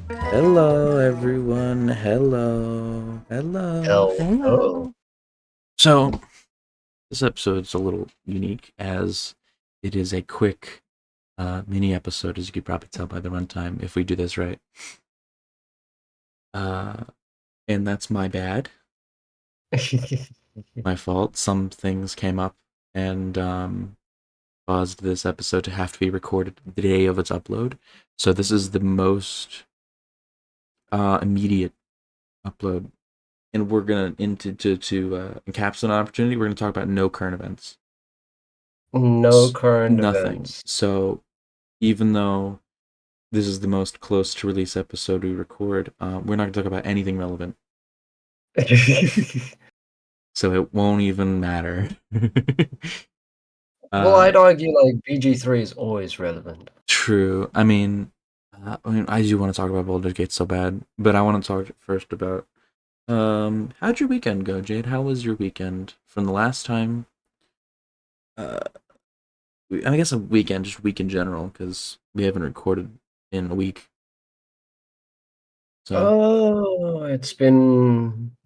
Hello, everyone. Hello. Hello. Hello. Hello. So, this episode's a little unique as it is a quick mini episode, as you could probably tell by the runtime, if we do this right. Uh, and that's my bad. My fault. Some things came up and caused this episode to have to be recorded the day of its upload. So, this is the most immediate upload, and we're gonna to encapsulate an opportunity. We're gonna talk about no current events, No current nothing. events. So even though this is the most close to release episode we record, we're not gonna talk about anything relevant. So it won't even matter. Well, uh, I'd argue like BG3 is always relevant. True. I do want to talk about Baldur's Gate so bad, but I want to talk first about how'd your weekend go, Jade? How was your weekend from the last time? Uh, I guess a weekend, just week in general, because we haven't recorded in a week. So Oh, it's been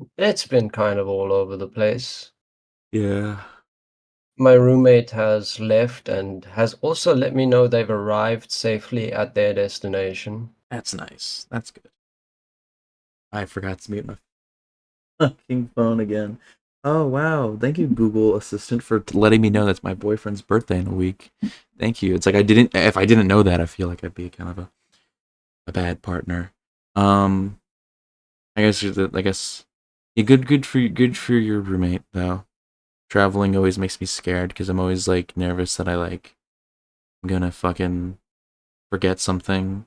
kind of all over the place. yeah, My roommate has left and has also let me know they've arrived safely at their destination. that's nice. That's good. I forgot to mute my fucking phone again. Oh wow! Thank you, Google Assistant, for letting me know that's my boyfriend's birthday in a week. Thank you. It's like I didn't. If I didn't know that, I feel like I'd be kind of a bad partner. Um, I guess yeah, good for your roommate though. Traveling always makes me scared because I'm always like nervous that I'm gonna fucking forget something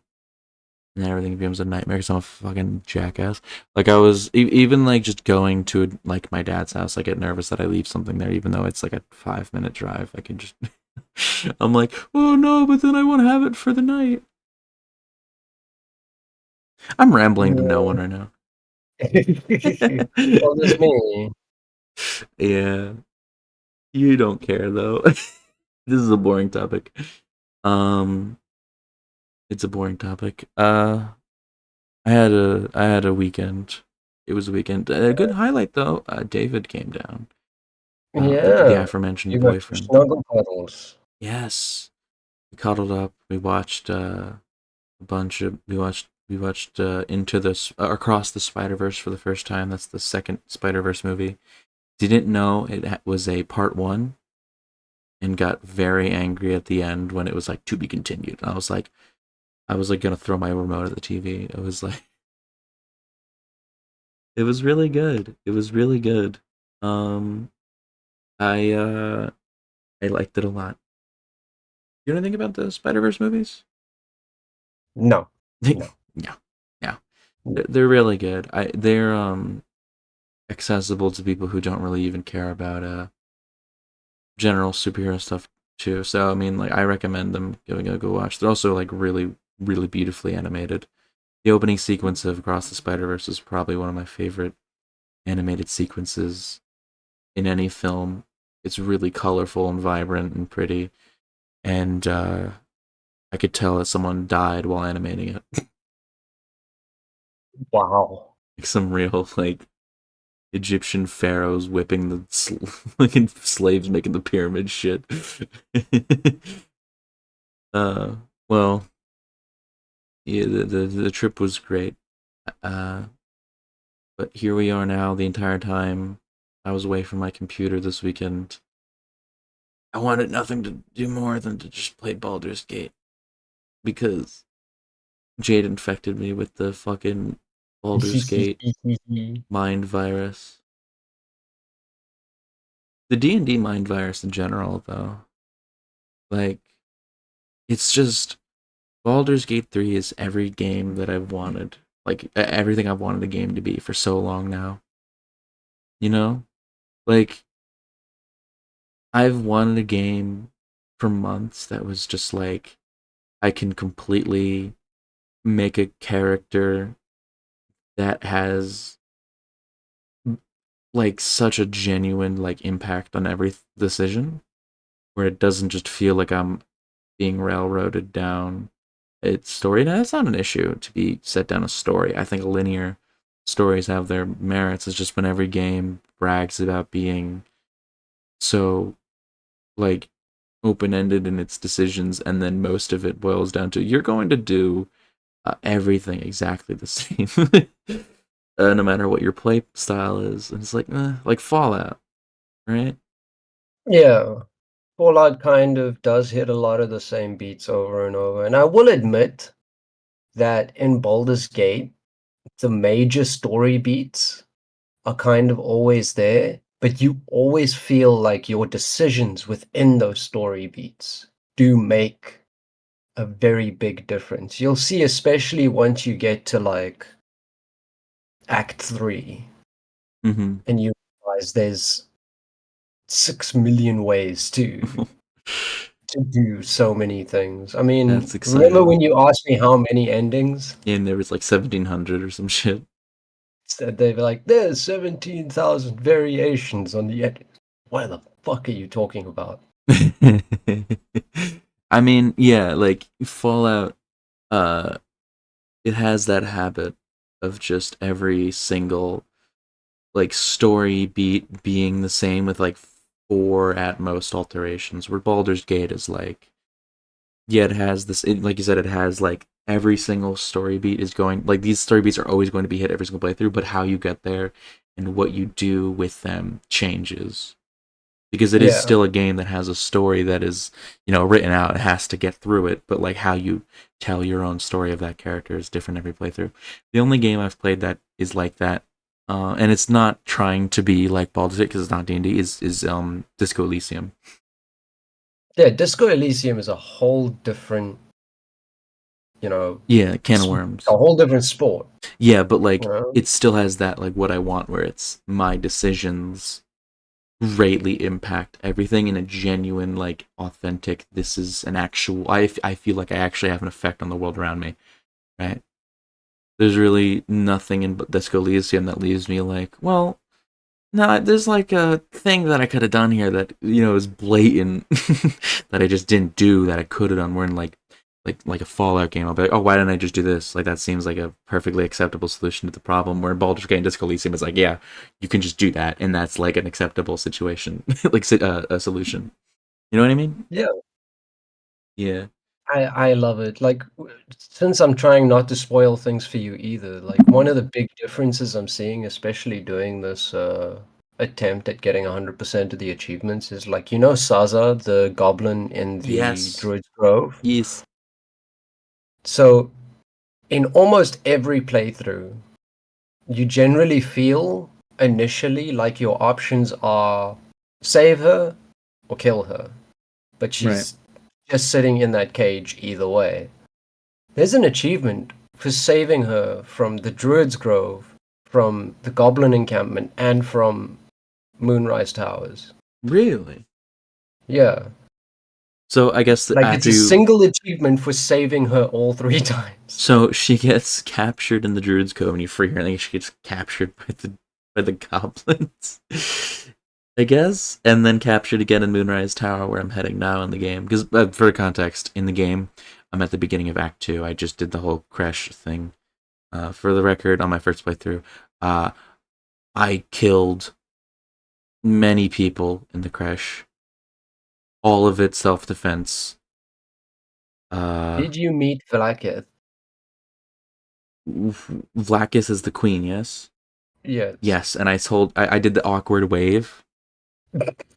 and everything becomes a nightmare because I'm a fucking jackass. Like I was even like just going to like my dad's house, I get nervous that I leave something there, even though it's like a 5 minute drive. I can just I'm like, oh no, but then I want to have it for the night. I'm rambling to no one right now. Well, just me. Yeah, you don't care though. This is a boring topic. Um, it's a boring topic. I had a weekend. It was a weekend. A good highlight though. David came down. The Yeah, aforementioned you got your boyfriend. snuggle puddles. Yes, we cuddled up. We watched a bunch of. We watched into this across the Spider Verse for the first time. That's the second Spider Verse movie. Didn't know it was a part one, and got very angry at the end when it was like to be continued. I was like gonna throw my remote at the TV. It was like it was really good. It was really good. Um, I I liked it a lot. You know anything about the Spider Verse movies? No, no. Yeah, yeah, they're really good. They're accessible to people who don't really even care about general superhero stuff too. So I mean, like I recommend them giving a go watch. They're also like really beautifully animated. The opening sequence of Across the Spider Verse is probably one of my favorite animated sequences in any film. It's really colorful and vibrant and pretty, and I could tell that someone died while animating it. Wow. Like some real like Egyptian pharaohs whipping the like slaves making the pyramid shit. uh, well, yeah, the trip was great. Uh, but here we are now. The entire time I was away from my computer this weekend, I wanted nothing to do more than to just play Baldur's Gate because Jade infected me with the fucking Baldur's Gate mind virus. The D&D mind virus in general, though, like it's just Baldur's Gate 3 is every game that I've wanted, like everything I've wanted a game to be for so long now. You know, like I've wanted a game for months that was just like I can completely make a character that has like such a genuine like impact on every decision. where it doesn't just feel like I'm being railroaded down its story. Now, that's not an issue to be set down a story. I think linear stories have their merits. It's just when every game brags about being so like open ended in its decisions, and then most of it boils down to you're going to do everything exactly the same, no matter what your play style is. And it's like Fallout, right? Yeah. Fallout kind of does hit a lot of the same beats over and over. And I will admit that in Baldur's Gate, the major story beats are kind of always there, but you always feel like your decisions within those story beats do make a very big difference. You'll see, especially once you get to like Act 3 Mm-hmm. and you realize there's 6 million ways to do so many things. I That's mean, remember exciting. when you asked me how many endings? And there was like 1700 or some shit. Said they were like, there's 17,000 variations on the end. What the fuck are you talking about? I mean, yeah, like Fallout, uh, it has that habit of just every single like story beat being the same with like four at most alterations. Where Baldur's Gate is like, yeah, it has this. Like you said, it has like every single story beat is going like these story beats are always going to be hit every single playthrough, but how you get there and what you do with them changes because it is Yeah, still a game that has a story that is written out. It has to get through it, but like how you tell your own story of that character is different every playthrough. The only game I've played that is like that, and it's not trying to be like Baldur's Gate because it's not D&D, is Disco Elysium. yeah. Disco Elysium is a whole different, you know, Yeah, can of a worms. whole different sport. Yeah, but You like know? it still has that like what I want, where it's my decisions greatly impact everything in a genuine, like authentic. This is an actual. I feel like I actually have an effect on the world around me. Right? There's really nothing in Disco Elysium that leaves me like, well, no. There's like a thing that I could have done here that is blatant that I just didn't do that I could have done. We're in like a Fallout game. I'll be like, oh, why didn't I just do this? Like that seems like a perfectly acceptable solution to the problem. Where in Baldur's Gate and Disco Elysium is like, yeah, you can just do that, and that's like an acceptable situation, like a solution. You know what I mean? Yeah, Yeah. I love it. Like, since I'm trying not to spoil things for you either, like one of the big differences I'm seeing, especially doing this attempt at getting 100% of the achievements, is like Saza, the goblin in the Yes. Druid's Grove. Yes. So in almost every playthrough, you generally feel initially like your options are save her or kill her, but Right. she's just sitting in that cage either way. There's an achievement for saving her from the Druid's Grove, from the Goblin encampment, and from Moonrise Towers. Really? Yeah. So I guess Like it's after a you, single achievement for saving her all three times. so she gets captured in the Druid's Cove, and you free her, and then she gets captured by the goblins. I guess, and then captured again in Moonrise Tower, where I'm heading now in the game. Because for context, in the game, I'm at the beginning of Act Two. I just did the whole crash thing. For the record, on my first playthrough, uh, I killed many people in the crash. All of it self-defense. Uh, Did you meet Vlaakith? Vlakis is the queen, yes? Yes. Yes, and I did the awkward wave,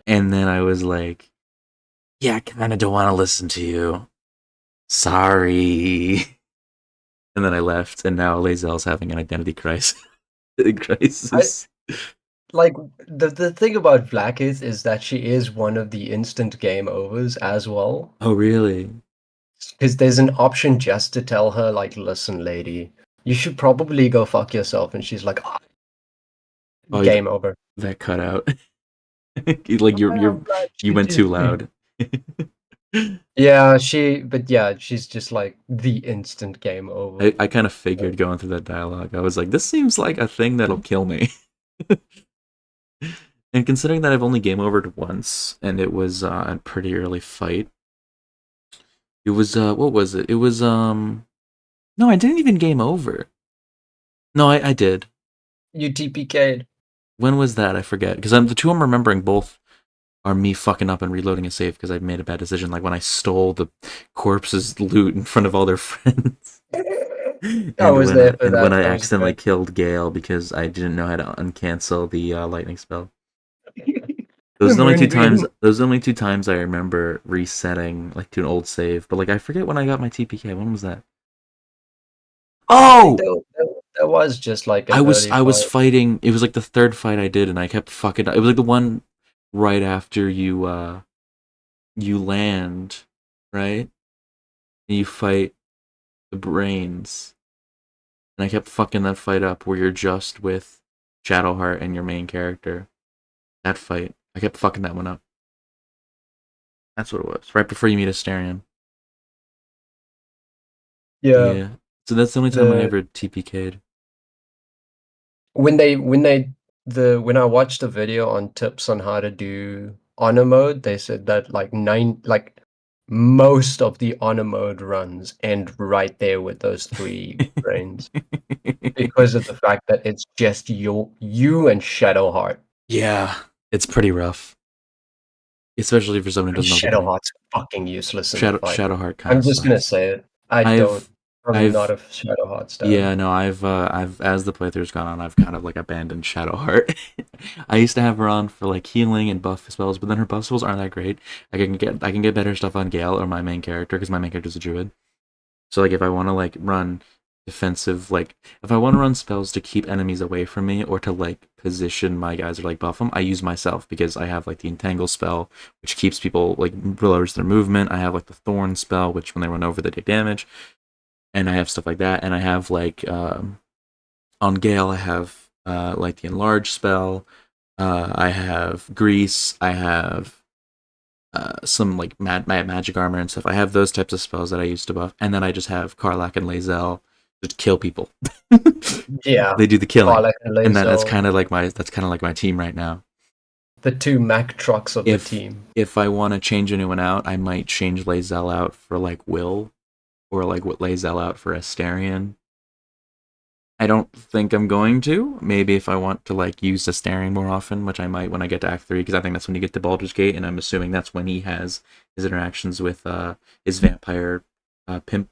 and then I was like, yeah, I kind of don't want to listen to you. Sorry. And then I left, and now Lae'zel's having an identity crisis. I crisis. like the thing about Vlaakith is that she is one of the instant game overs as well. Oh, really? Because there's an option just to tell her, like, listen, lady, you should probably go fuck yourself. And she's like, "Ah, Oh, game over." that cut out. Like I'm glad you she went too did. loud. Yeah, but yeah, she's just like the instant game over. I kind of figured going through that dialogue. I was like, this seems like a thing that'll kill me. And considering that I've only game overed once, and it was a pretty early fight, it was what was it? It was no, I didn't even game over. No, I did. You TPK'd. When was that? I forget because the two I'm remembering both are me fucking up and reloading a save because I made a bad decision. Like when I stole the corpse's loot in front of all their friends, I was there for and when that. I That was accidentally good. killed Gale because I didn't know how to uncancel the lightning spell. The Those are the only two times. moonbeam. Those are the only two times I remember resetting like to an old save. But like I forget when I got my TPK. When was that? I think Oh, that was just like an early I was fight. fighting. It was like the third fight I did, and I kept fucking. It was like the one right after you land, right? And you fight the brains, and I kept fucking that fight up where you're just with Shadowheart and your main character. That fight, I kept fucking that one up. That's what it was. Right before you meet Asterion. Yeah. Yeah. So that's the only time I The ever TPK'd. when I watched a video on tips on how to do honor mode, they said that like most of the honor mode runs end right there with those three brains because of the fact that it's just you and Shadowheart. Yeah, it's pretty rough, especially for someone who And doesn't know the game. Shadowheart's fucking useless in the fight. Shadowheart kind I'm of just gonna sucks. say it. I don't. I've I'm not I've a Shadowheart stan. Yeah, no, I've as the playthrough's gone on, I've kind of like abandoned Shadowheart. I used to have her on for like healing and buff spells, but then her buff spells aren't that great. I can get better stuff on Gale or my main character because my main character's a druid. So like if I want to like run defensive, like if I want to run spells to keep enemies away from me or to like position my guys or like buff them, I use myself because I have like the entangle spell, which keeps people like lowers their movement. I have like the thorn spell, which when they run over they take damage, and I have stuff like that. And I have like on Gale, I have like the enlarge spell. I have grease. I have some like magic armor and stuff. I have those types of spells that I use to buff, and then I just have Karlach and Lae'zel just kill people. Yeah, They do the killing, Karlach and and Lae'zel, that's kind of like my team right now. the two Mac trucks of the If team. if I want to change anyone out, I might change Lae'zel out for like Will, or like what Lae'zel out for Asterion. I don't think I'm going to. Maybe if I want to like use Astarion more often, which I might when I get to Act 3, because I think that's when you get to Baldur's Gate, and I'm assuming that's when he has his interactions with his vampire pimp.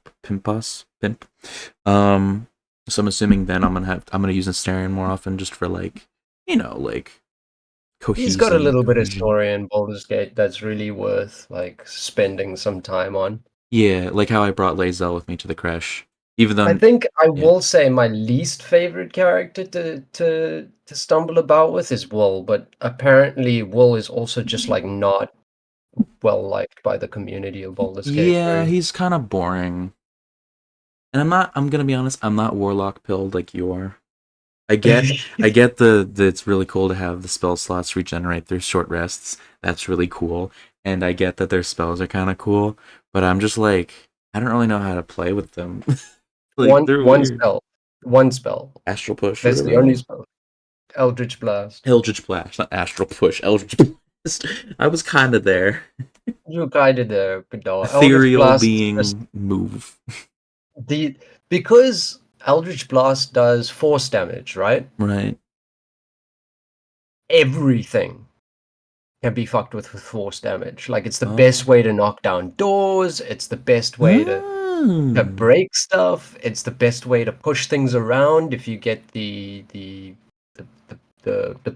Um, so I'm assuming then I'm gonna use Astarion more often just for like like He's got a little bit of cohesion. story in Baldur's Gate that's really worth like spending some time on. Yeah, like how I brought Lae'zel with me to the crash, even I though think I yeah. will say my least favorite character to stumble about with is Wool, but apparently Wool is also just like not well liked by the community of Baldur's Gate Yeah, 3. he's kind of boring. And I'm gonna be honest, I'm not warlock pilled like you are. I get the it's really cool to have the spell slots regenerate through short rests. That's really cool. And I get that their spells are kind of cool, but I'm just like I don't really know how to play with them. Like One they're one weird. spell. One spell. Astral push or That's whatever the it only was. spell. Eldritch Blast. Eldritch blast, not astral push. Eldritch blast. I was kind of there. You guided there, Godal. Eldritch Ethereal Blast is just being move. the because Eldritch Blast does force damage, right? Right. Everything can be fucked with force damage. Like it's the best Oh. way to knock down doors. It's the best way to Mm. break stuff. It's the best way to push things around if you get the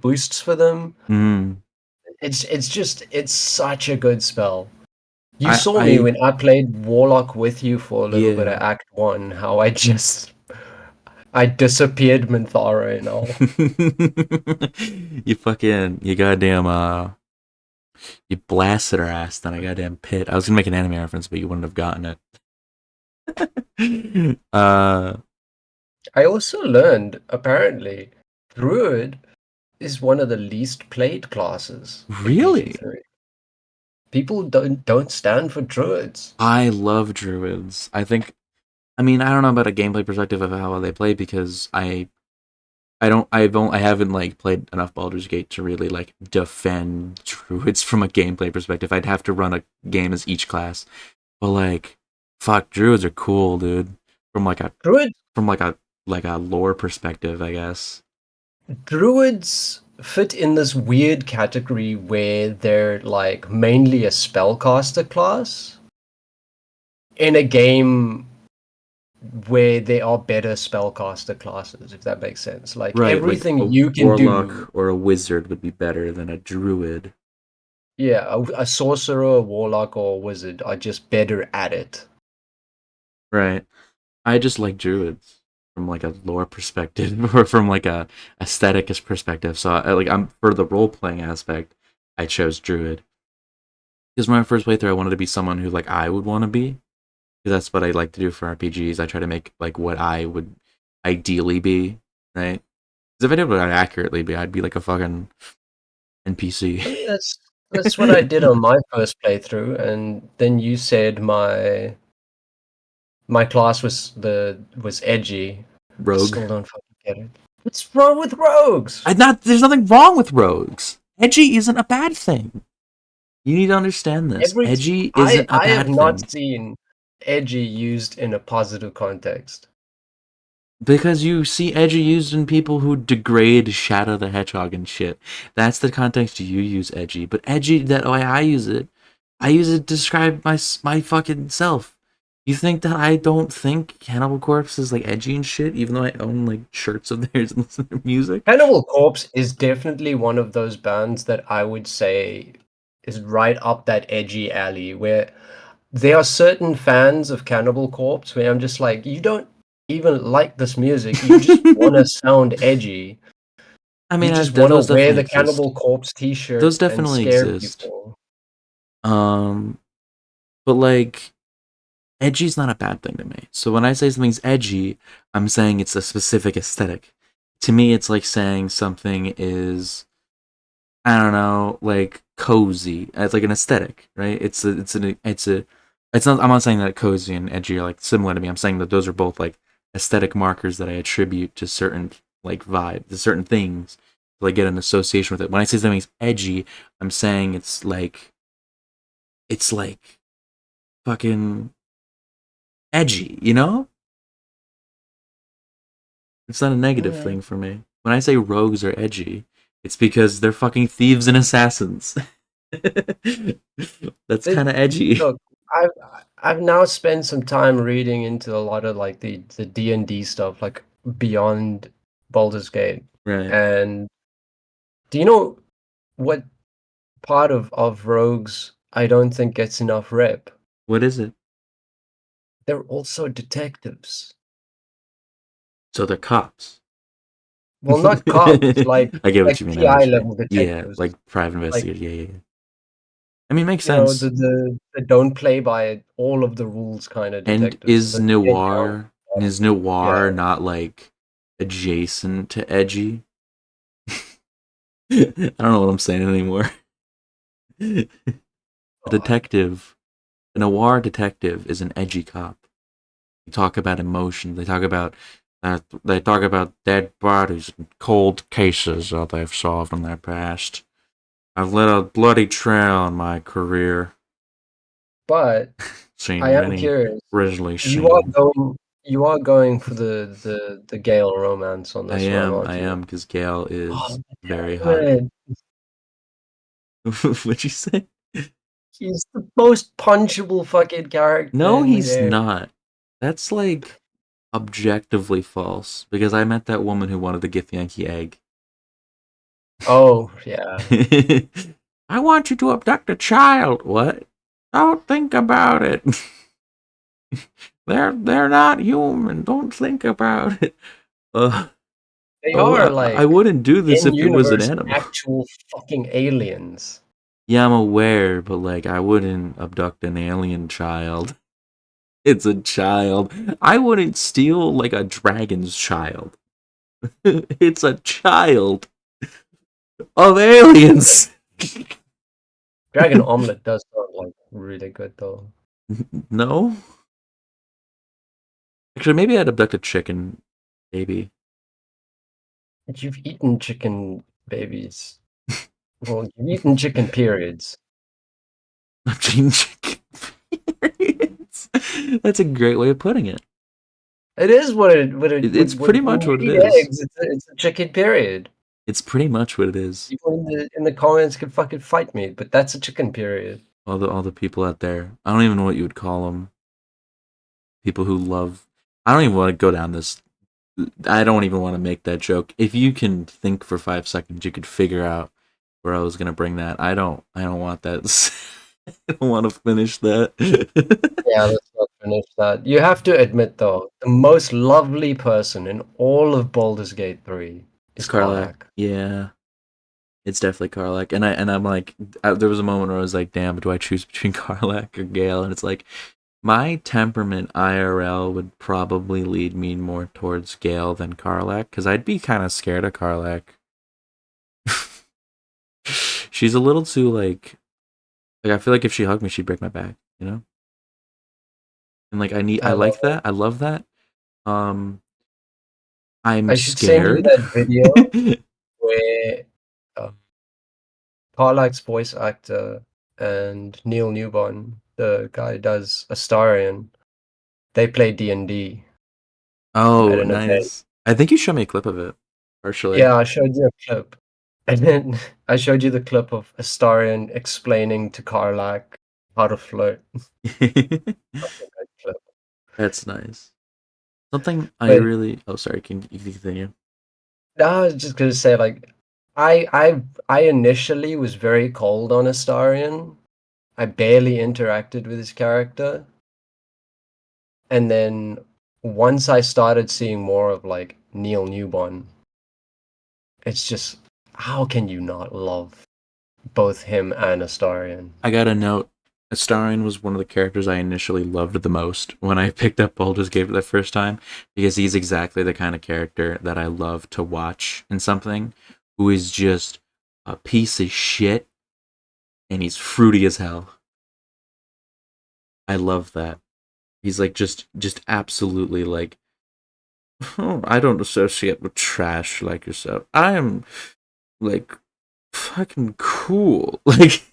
boosts for them. Mm. It's such a good spell. You saw me I when I played Warlock with you for a little bit of yeah. Act 1, how I disappeared Minthara and all. You goddamn you blasted her ass on a goddamn pit. I was gonna make an anime reference, but you wouldn't have gotten it. I also learned, apparently, Druid is one of the least played classes in Really? BG3. People don't stand for druids. I love druids. I mean, I don't know about a gameplay perspective of how well they play because I haven't like played enough Baldur's Gate to really like defend druids from a gameplay perspective. I'd have to run a game as each class. But like fuck, druids are cool, dude. From like a Druid from like a lore perspective, I guess. Druids fit in this weird category where they're like mainly a spellcaster class in a game where there are better spellcaster classes, if that makes sense. Like Right, like everything a you can do, warlock or a wizard would be better than a druid. yeah, a sorcerer, a warlock, or a wizard are just better at it. Right. I just like druids from like a lore perspective or from like a aesthetic perspective. So I'm for the role playing aspect, I chose druid because my first playthrough I wanted to be someone who like I would want to be because that's what I like to do for RPGs. I try to make like what I would ideally be, right? Because if I did what I'd accurately be, I'd be like a fucking NPC. I mean, that's what I did on my first playthrough, and then you said my class was edgy. I Rogue. still don't fucking get it. What's wrong with rogues? I not. There's nothing wrong with rogues. Edgy isn't a bad thing. You need to understand this. Every Edgy I isn't a I have bad not thing. seen edgy used in a positive context. Because you see edgy used in people who degrade Shadow the Hedgehog and shit. That's the context you use edgy. But edgy, that way I use it to describe my fucking self. You think that I don't think Cannibal Corpse is like edgy and shit, even though I own like shirts of theirs and listen to their music? Cannibal Corpse is definitely one of those bands that I would say is right up that edgy alley where there are certain fans of Cannibal Corpse where I'm just like, you don't even like this music, you just want to sound edgy. I You mean, just want to those wear definitely the exist. Cannibal Corpse Those t-shirt and definitely scare exist. people. Um, but like edgy's not a bad thing to me. So when I say something's edgy, I'm saying it's a specific aesthetic. To me, it's like saying something is, I don't know, like cozy. It's like an aesthetic, right? It's not. I'm not saying that cozy and edgy are like similar to me. I'm saying that those are both like aesthetic markers that I attribute to certain like vibe, to certain things, to like get an association with it. When I say something's edgy, I'm saying it's like fucking edgy, you know? It's not a negative Mm. thing for me. When I say rogues are edgy, it's because they're fucking thieves and assassins. That's It, kind of edgy. look, I've I've now spent some time reading into a lot of like the D&D stuff, like beyond Baldur's Gate. Right. And do you know what part of rogues I don't think gets enough rep? What is it? They're also detectives. So they're cops. Well, not cops, I get what like you mean. I know PI what you mean. level Yeah, detectives. like private Like, investigator. Yeah, yeah, yeah. I mean, makes you know, sense. the don't play by all of the rules kind of And detectives. The get down. is Yeah. noir not like adjacent to edgy? I don't know what I'm saying anymore. A God. detective, a noir detective is an edgy cop. They talk about emotion. They talk about dead bodies and cold cases that they've solved in their past. I've led a bloody trail in my career, But I seen am many curious. grisly You are scenes. going for the Gale romance on this one, I aren't you? am, because Gale Oh, is very hot. damn it. What'd you say? He's the most punchable fucking character No, in the he's game. not. That's like objectively false because I met that woman who wanted the Githyanki egg. Oh, yeah. I want you to abduct a child. What? Don't think about it. They're not human. Don't think about it. Uh, They oh, are I like wouldn't do this in if it was an universe animal. actual fucking aliens. Yeah, I'm aware, but like I wouldn't abduct an alien child. It's a child. I wouldn't steal like a dragon's child. It's a child of aliens. Dragon Omelette does sound like really good though. No? Actually, maybe I'd abduct a chicken baby. You've eaten chicken babies. Well, you've eaten chicken periods. I'm eating chicken periods. That's a great way of putting it. It is what it It's pretty when much you what it eat is. eggs, it's a chicken period. It's pretty much what it is. People in the comments can fucking fight me, but that's a chicken period. All the people out there. I don't even know what you would call them. People who love. I don't even want to go down this. I don't even want to make that joke. If you can think for 5 seconds, you could figure out where I was gonna bring that. I don't. I don't want that. I don't want to finish that. Yeah, let's not finish that. You have to admit though, the most lovely person in all of Baldur's Gate 3 It's is Karlach. Karlach. Yeah, it's definitely Karlach. I'm like, there was a moment where I was like, damn, do I choose between Karlach or Gale? And it's like, my temperament IRL would probably lead me more towards Gale than Karlach because I'd be kind of scared of Karlach. She's a little too like I feel like if she hugged me, she'd break my back, you know. And like I I love like it. that. I love that. Um, I'm I should send you scared. that video where uh, Karlach's voice actor and Neil Newbon, the guy who does Astarion, they play D&D at Oh, an event. nice. I think you showed me a clip of it, partially. Yeah, I showed you a clip. And then I showed you the clip of Astarion explaining to Karlach how to flirt. Such a good clip. That's nice. Something I But really. Oh, sorry. Can you continue? I was just gonna say, like, I initially was very cold on Astarion. I barely interacted with his character. And then once I started seeing more of like Neil Newbon, it's just how can you not love both him and Astarion? I got a note. Astarion was one of the characters I initially loved the most when I picked up Baldur's Gate for the first time because he's exactly the kind of character that I love to watch in something who is just a piece of shit and he's fruity as hell. I love that. He's like just absolutely like, oh, I don't associate with trash like yourself. I am like fucking cool. Like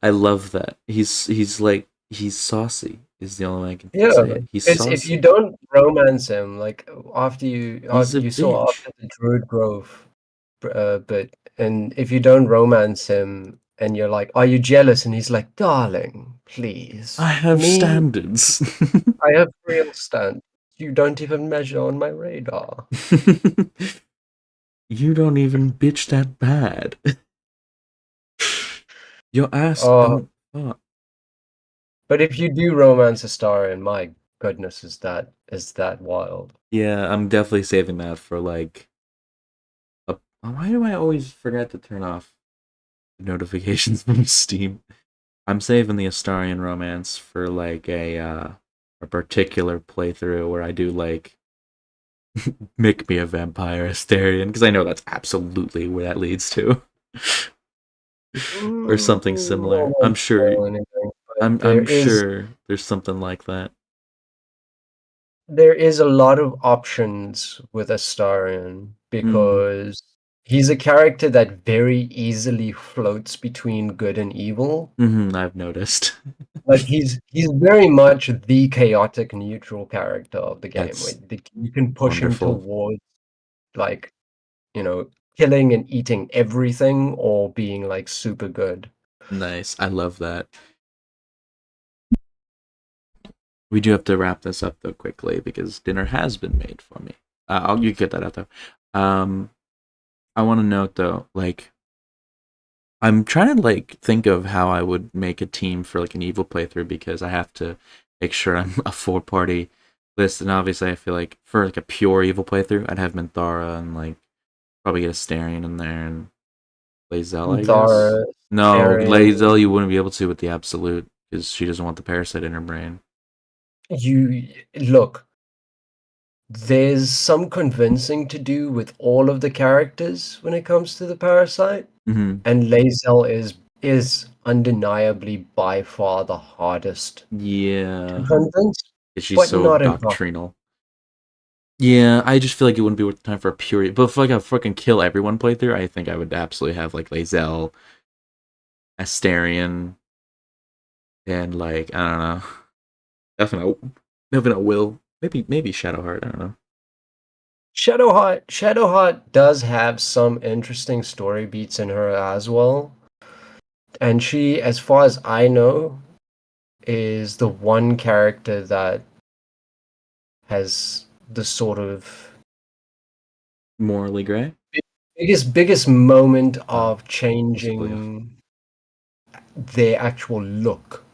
I love that. He's like he's saucy is the only way I can Yeah, say it. He's it's if you saucy. don't romance him, like He's a you saw bitch. after the Druid Grove bit, and if you don't romance him, and you're like, "Are you jealous?" and he's like, "Darling, please, I have me, standards. I have real standards. You don't even measure on my radar." You don't even bitch that bad. Your ass Oh, don't fuck. but if you do romance a star, and my goodness, is that wild? Yeah, I'm definitely saving that for like why do I always forget to turn off notifications from Steam? I'm saving the Astarion romance for like a particular playthrough where I do like make me a vampire Astarion because I know that's absolutely where that leads to, or something I similar. I'm won't sure. spoil anything, but I'm sure there's something like that. there is a lot of options with Astarion Mm, because he's a character that very easily floats between good and evil. I've noticed. Like he's very much the chaotic neutral character of the game. Where That's you can push him wonderful. towards like, you know, killing and eating everything or being like super good. Nice. I love that. We do have to wrap this up though quickly because dinner has been made for me. You get that out though. I want to note though, like I'm trying to like think of how I would make a team for like an evil playthrough because I have to make sure I'm a 4 party list, and obviously I feel like for like a pure evil playthrough, I'd have Minthara and like probably get Astarion in there and Lae'zel, I guess. Thara, No, Arian, Lae'zel you wouldn't be able to with the absolute because she doesn't want the parasite in her brain. you look, there's some convincing to do with all of the characters when it comes to the parasite, Mm-hmm. and Lae'zel is undeniably by far the hardest to Yeah, convince, she's but so not impossible. doctrinal. Yeah, I just feel like it wouldn't be worth the time for a pure. But for like a fucking kill everyone playthrough, I think I would absolutely have like Lae'zel, Astarion, and like I don't know, definitely Will, maybe Shadowheart. I don't know. Shadowheart does have some interesting story beats in her as well. And she, as far as I know, is the one character that has the sort of Morally gray. biggest moment Oh, of possibly. changing their actual look.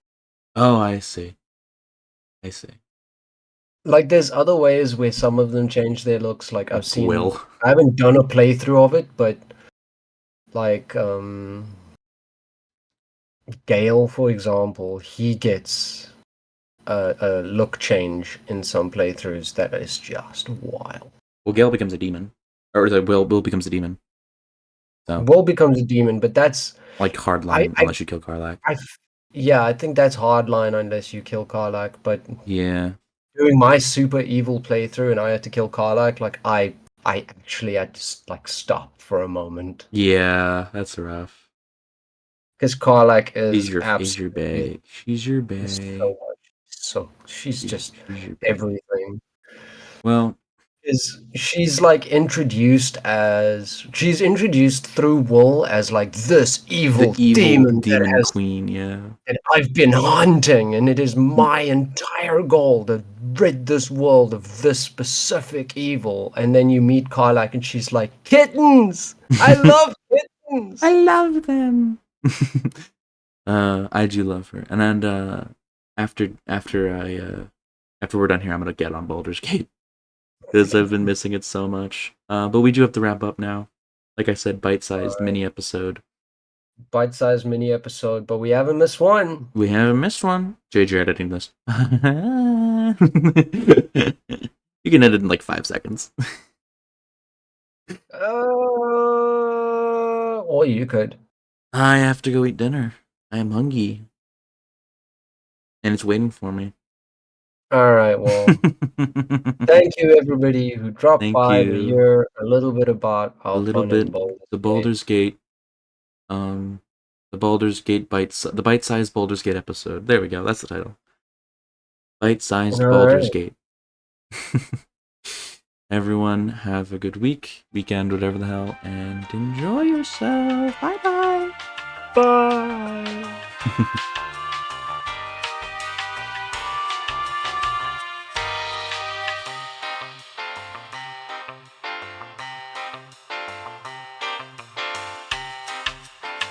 Oh, I see. I see. Like there's other ways where some of them change their looks. Like Will. I haven't done a playthrough of it, but like Gale, for example, he gets a look change in some playthroughs that is just wild. Well, Gale becomes a demon, or is it Will becomes a demon? So Will becomes a demon, but that's like I hardline I unless you kill Karlach. I yeah, I think that's hardline unless you kill Karlach. But Yeah. doing my super evil playthrough and I had to kill Karlach, like I actually had to like stop for a moment Yeah, that's rough. because Karlach He's your absolutely bae. She's your so bae. much. So she's just She's your bae. everything. Well, Is she's introduced through Wool as like this the evil evil demon demon queen, yeah. that I've been hunting, and it is my entire goal to rid this world of this specific evil. And then you meet Karlach, and she's like, "Kittens! I love I kittens!" love them. I do love her. And after we're done here, I'm gonna get on Baldur's Gate because I've been missing it so much. But we do have to wrap up now. Like I said, bite-sized mini episode. Bite-sized mini episode, but we haven't missed one. We haven't missed one. Jade, you're editing this. You can edit in like 5 seconds. Or you could. I have to go eat dinner. I am hungry, and it's waiting for me. All right, well, thank you everybody who dropped Thank by to you. hear a little bit about A our little fun in bit. Baldur's The Gate. Baldur's Gate. Um, the Baldur's Gate the bite-sized Baldur's Gate episode. There we go. That's the title. All Bite-sized Baldur's right. Gate. Everyone have a good weekend, whatever the hell, and enjoy yourself. Bye bye. Bye.